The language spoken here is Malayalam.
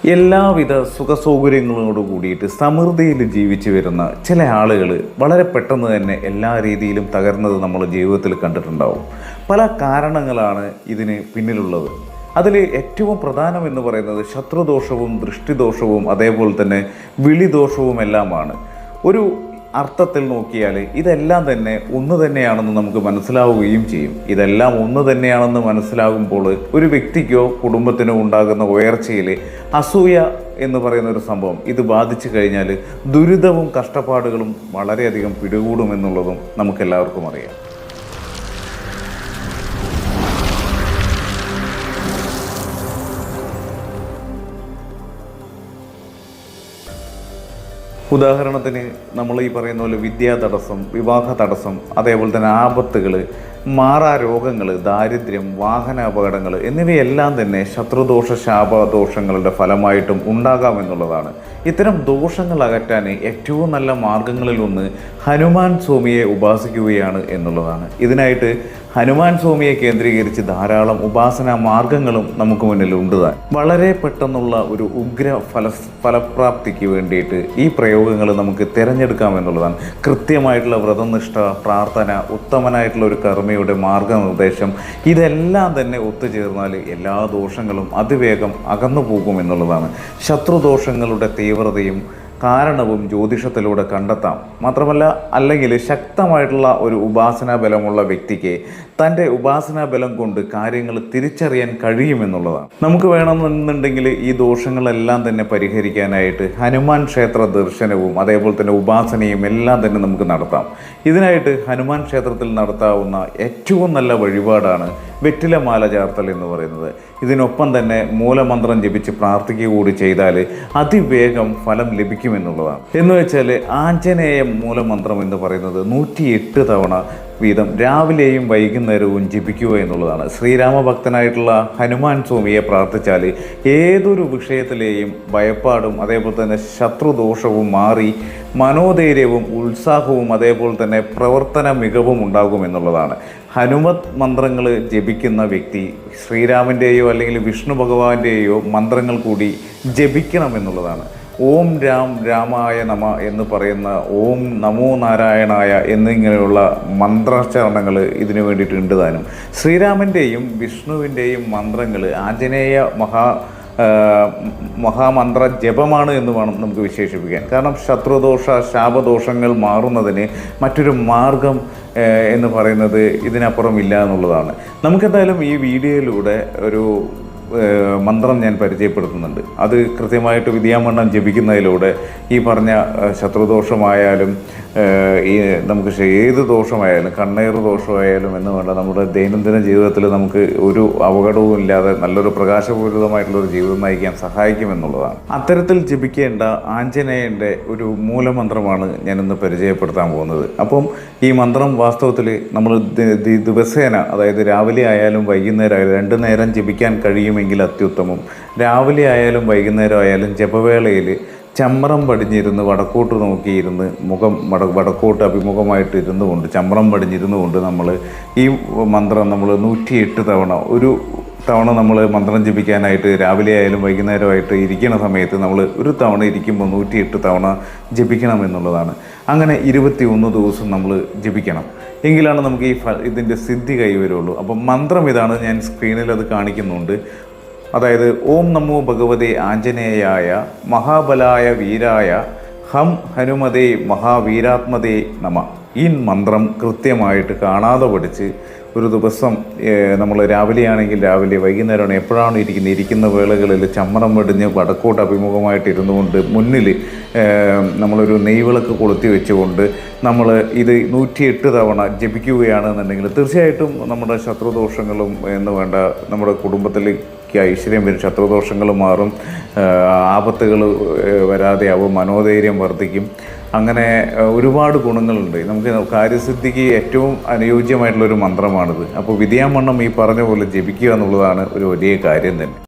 എല്ലാവിധ സുഖസൗകര്യങ്ങളോട് കൂടിയിട്ട് സമൃദ്ധിയിൽ ജീവിച്ചു വരുന്ന ചില ആളുകൾ വളരെ പെട്ടെന്ന് തന്നെ എല്ലാ രീതിയിലും തകർന്നത് നമ്മൾ ജീവിതത്തിൽ കണ്ടിട്ടുണ്ടാവും. പല കാരണങ്ങളാണ് ഇതിന് പിന്നിലുള്ളത്. അതിൽ ഏറ്റവും പ്രധാനം എന്ന് പറയുന്നത് ശത്രുദോഷവും ദൃഷ്ടിദോഷവും അതേപോലെ തന്നെ വിളിദോഷവും എല്ലാമാണ്. ഒരു അർത്ഥത്തിൽ നോക്കിയാൽ ഇതെല്ലാം തന്നെ ഒന്ന് തന്നെയാണെന്ന് നമുക്ക് മനസ്സിലാവുകയും ചെയ്യും. ഇതെല്ലാം ഒന്ന് തന്നെയാണെന്ന് മനസ്സിലാകുമ്പോൾ ഒരു വ്യക്തിക്കോ കുടുംബത്തിനോ ഉണ്ടാകുന്ന ഉയർച്ചയിൽ അസൂയ എന്ന് പറയുന്ന ഒരു സംഭവം ഇത് ബാധിച്ചു കഴിഞ്ഞാൽ ദുരിതവും കഷ്ടപ്പാടുകളും വളരെയധികം പിടികൂടുമെന്നുള്ളതും നമുക്കെല്ലാവർക്കും അറിയാം. ഉദാഹരണത്തിന് നമ്മൾ ഈ പറയുന്ന പോലെ വിദ്യാ തടസ്സം, വിവാഹ തടസ്സം, അതേപോലെ തന്നെ ആപത്തുകൾ, മാറാ രോഗങ്ങൾ, ദാരിദ്ര്യം, വാഹന അപകടങ്ങൾ എന്നിവയെല്ലാം തന്നെ ശത്രുദോഷ ശാപദോഷങ്ങളുടെ ഫലമായിട്ടും ഉണ്ടാകാമെന്നുള്ളതാണ്. ഇത്തരം ദോഷങ്ങൾ അകറ്റാൻ ഏറ്റവും നല്ല മാർഗങ്ങളിലൊന്ന് ഹനുമാൻ സ്വാമിയെ ഉപാസിക്കുകയാണ് എന്നുള്ളതാണ്. ഇതിനായിട്ട് ഹനുമാൻ സ്വാമിയെ കേന്ദ്രീകരിച്ച് ധാരാളം ഉപാസനാ മാർഗങ്ങളും നമുക്ക് മുന്നിലുണ്ട്. വളരെ പെട്ടെന്നുള്ള ഒരു ഉഗ്ര ഫലപ്രാപ്തിക്ക് വേണ്ടിയിട്ട് ഈ പ്രയോഗങ്ങൾ നമുക്ക് തിരഞ്ഞെടുക്കാമെന്നുള്ളതാണ്. കൃത്യമായിട്ടുള്ള വ്രതനിഷ്ഠ, പ്രാർത്ഥന, ഉത്തമനായിട്ടുള്ള ഒരു കർമ്മയുടെ മാർഗനിർദ്ദേശം ഇതെല്ലാം തന്നെ ഒത്തുചേർന്നാൽ എല്ലാ ദോഷങ്ങളും അതിവേഗം അകന്നു പോകുമെന്നുള്ളതാണ്. ശത്രുദോഷങ്ങളുടെ തീവ്രതയും കാരണവും ജ്യോതിഷത്തിലൂടെ കണ്ടെത്താം. മാത്രമല്ല, അല്ലെങ്കിൽ ശക്തമായിട്ടുള്ള ഒരു ഉപാസനാ ബലമുള്ള വ്യക്തിക്ക് തൻ്റെ ഉപാസനാ ബലം കൊണ്ട് കാര്യങ്ങൾ തിരിച്ചറിയാൻ കഴിയുമെന്നുള്ളതാണ്. നമുക്ക് വേണമെന്നുണ്ടെങ്കിൽ ഈ ദോഷങ്ങളെല്ലാം തന്നെ പരിഹരിക്കാനായിട്ട് ഹനുമാൻ ക്ഷേത്ര ദർശനവും അതേപോലെ തന്നെ ഉപാസനയും എല്ലാം തന്നെ നമുക്ക് നടത്താം. ഇതിനായിട്ട് ഹനുമാൻ ക്ഷേത്രത്തിൽ നടത്താവുന്ന ഏറ്റവും നല്ല വഴിപാടാണ് വെറ്റിലമാല ചാർത്തൽ എന്ന് പറയുന്നത്. ഇതിനൊപ്പം തന്നെ മൂലമന്ത്രം ജപിച്ച് പ്രാർത്ഥിക്കുക കൂടി ചെയ്താൽ അതിവേഗം ഫലം ലഭിക്കുമെന്നുള്ളതാണ്. എന്ന് വെച്ചാൽ ആഞ്ജനേയ മൂലമന്ത്രം എന്ന് പറയുന്നത് 108 തവണ വീതം രാവിലെയും വൈകുന്നേരവും ജപിക്കുക എന്നുള്ളതാണ്. ശ്രീരാമഭക്തനായിട്ടുള്ള ഹനുമാൻ സ്വാമിയെ പ്രാർത്ഥിച്ചാൽ ഏതൊരു വിഷയത്തിലെയും ഭയപ്പാടും അതേപോലെ തന്നെ ശത്രുദോഷവും മാറി മനോധൈര്യവും ഉത്സാഹവും അതേപോലെ തന്നെ പ്രവർത്തന മികവും ഉണ്ടാകുമെന്നുള്ളതാണ്. ഹനുമത് മന്ത്രങ്ങൾ ജപിക്കുന്ന വ്യക്തി ശ്രീരാമൻ്റെയോ അല്ലെങ്കിൽ വിഷ്ണു ഭഗവാന്റെയോ മന്ത്രങ്ങൾ കൂടി ജപിക്കണമെന്നുള്ളതാണ്. ഓം രാം രാമായ നമ എന്ന് പറയുന്ന ഓം നമോ നാരായണായ എന്നിങ്ങനെയുള്ള മന്ത്രോച്ചാരണങ്ങൾ ഇതിനു വേണ്ടിയിട്ടുണ്ട് താനും. ശ്രീരാമൻ്റെയും വിഷ്ണുവിൻ്റെയും മന്ത്രങ്ങൾ ആഞ്ജനേയ മഹാമന്ത്ര ജപമാണ് എന്ന് വേണം നമുക്ക് വിശേഷിപ്പിക്കാൻ. കാരണം ശത്രുദോഷ ശാപദോഷങ്ങൾ മാറുന്നതിന് മറ്റൊരു മാർഗം എന്ന് പറയുന്നത് ഇതിനപ്പുറം ഇല്ല എന്നുള്ളതാണ്. നമുക്കെന്തായാലും ഈ വീഡിയോയിലൂടെ ഒരു മന്ത്രം ഞാൻ പരിചയപ്പെടുത്തുന്നുണ്ട്. അത് കൃത്യമായിട്ട് വിദ്യാമണ്ണം ജപിക്കുന്നതിലൂടെ ഈ പറഞ്ഞ ശത്രുദോഷമായാലും ഈ നമുക്ക് ഏത് ദോഷമായാലും കണ്ണേർ ദോഷമായാലും എന്ന് വേണ്ട നമ്മുടെ ദൈനംദിന ജീവിതത്തിൽ നമുക്ക് ഒരു അപകടവും ഇല്ലാതെ നല്ലൊരു പ്രകാശപൂരിതമായിട്ടുള്ളൊരു ജീവിതം നയിക്കാൻ സഹായിക്കുമെന്നുള്ളതാണ്. അത്തരത്തിൽ ജപിക്കേണ്ട ആഞ്ജനേയൻ്റെ ഒരു മൂലമന്ത്രമാണ് ഞാനിന്ന് പരിചയപ്പെടുത്താൻ പോകുന്നത്. അപ്പം ഈ മന്ത്രം വാസ്തവത്തിൽ നമ്മൾ ദിവസേന, അതായത് രാവിലെ ആയാലും വൈകുന്നേരം ആയാലും 2 നേരം ജപിക്കാൻ കഴിയുമെങ്കിൽ അത്യുത്തമം. രാവിലെ ആയാലും വൈകുന്നേരം ആയാലും ജപവേളയിൽ ചമ്രം പടിഞ്ഞിരുന്ന് വടക്കോട്ട് നോക്കിയിരുന്ന് വടക്കോട്ട് അഭിമുഖമായിട്ട് ഇരുന്നു കൊണ്ട് ചമ്രം പടിഞ്ഞിരുന്നു കൊണ്ട് നമ്മൾ ഈ മന്ത്രം നമ്മൾ 108 തവണ ഒരു തവണ നമ്മൾ മന്ത്രം ജപിക്കാനായിട്ട് രാവിലെ ആയാലും വൈകുന്നേരമായിട്ട് ഇരിക്കുന്ന സമയത്ത് നമ്മൾ ഒരു തവണ ഇരിക്കുമ്പോൾ 108 തവണ ജപിക്കണം എന്നുള്ളതാണ്. അങ്ങനെ 21 ദിവസം നമ്മൾ ജപിക്കണം. എങ്കിലാണ് നമുക്ക് ഇതിൻ്റെ സിദ്ധി കൈവരുള്ളൂ. അപ്പം മന്ത്രം ഇതാണ്, ഞാൻ സ്ക്രീനിൽ അത് കാണിക്കുന്നുണ്ട്. അതായത് ഓം നമോ ഭഗവതേ ആഞ്ജനേയായ മഹാബലായ വീരായ ഹം ഹനുമതേ മഹാവീരാത്മതേ നമ. ഈ മന്ത്രം കൃത്യമായിട്ട് കാണാതെ പഠിച്ച് ഒരു ദിവസം നമ്മൾ രാവിലെയാണെങ്കിൽ രാവിലെ, വൈകുന്നേരമാണ് എപ്പോഴാണ് ഇരിക്കുന്ന വേളകളിൽ ചമ്മറം വെടിഞ്ഞ് വടക്കോട്ട് അഭിമുഖമായിട്ട് ഇരുന്നു കൊണ്ട് മുന്നിൽ നമ്മളൊരു നെയ്വിളക്ക് കൊളുത്തി വെച്ചുകൊണ്ട് നമ്മൾ ഇത് 108 തവണ ജപിക്കുകയാണെന്നുണ്ടെങ്കിൽ തീർച്ചയായിട്ടും നമ്മുടെ ശത്രുദോഷങ്ങളും എന്ന് വേണ്ട നമ്മുടെ കുടുംബത്തിലേക്ക് ഐശ്വര്യം വരും, ശത്രുദോഷങ്ങൾ മാറും, ആപത്തുകൾ വരാതെയാവും, മനോധൈര്യം വർദ്ധിക്കും. അങ്ങനെ ഒരുപാട് ഗുണങ്ങളുണ്ട്. നമുക്ക് കാര്യസിദ്ധിക്ക് ഏറ്റവും അനുയോജ്യമായിട്ടുള്ളൊരു മന്ത്രമാണിത്. അപ്പോൾ വിദ്യാമണ്ണം ഈ പറഞ്ഞ പോലെ ജപിക്കുക എന്നുള്ളതാണ് ഒരു വലിയ കാര്യം തന്നെ.